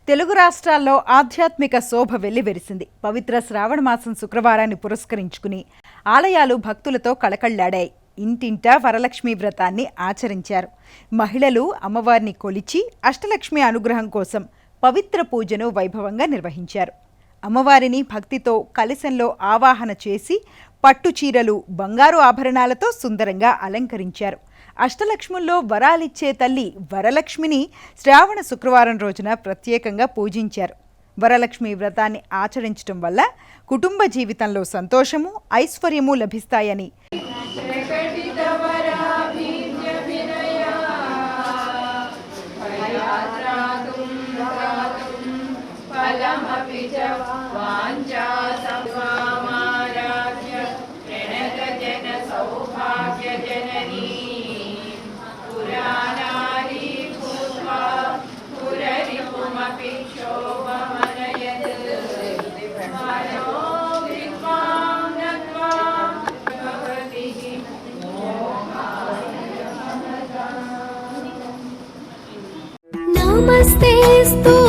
తెలుగు రాష్ట్రాల్లో ఆధ్యాత్మిక శోభ వెల్లివిరిసింది. పవిత్ర శ్రావణ మాసం శుక్రవారాన్ని పురస్కరించుకుని ఆలయాలు భక్తులతో కళకళ్లాడాయి. ఇంటింటా వరలక్ష్మి వ్రతాన్ని ఆచరించారు. మహిళలు అమ్మవారిని కొలిచి అష్టలక్ష్మి అనుగ్రహం కోసం పవిత్ర పూజను వైభవంగా నిర్వహించారు. అమ్మవారిని భక్తితో కలశంలో ఆవాహన చేసి పట్టు చీరలు, బంగారు ఆభరణాలతో సుందరంగా అలంకరించారు. అష్టలక్ష్ముల్లో వరాలిచ్చే తల్లి వరలక్ష్మిని శ్రావణ శుక్రవారం రోజున ప్రత్యేకంగా పూజించారు. వరలక్ష్మి వ్రతాన్ని ఆచరించడం వల్ల కుటుంబ జీవితంలో సంతోషము, ఐశ్వర్యము లభిస్తాయని నమస్తేస్తు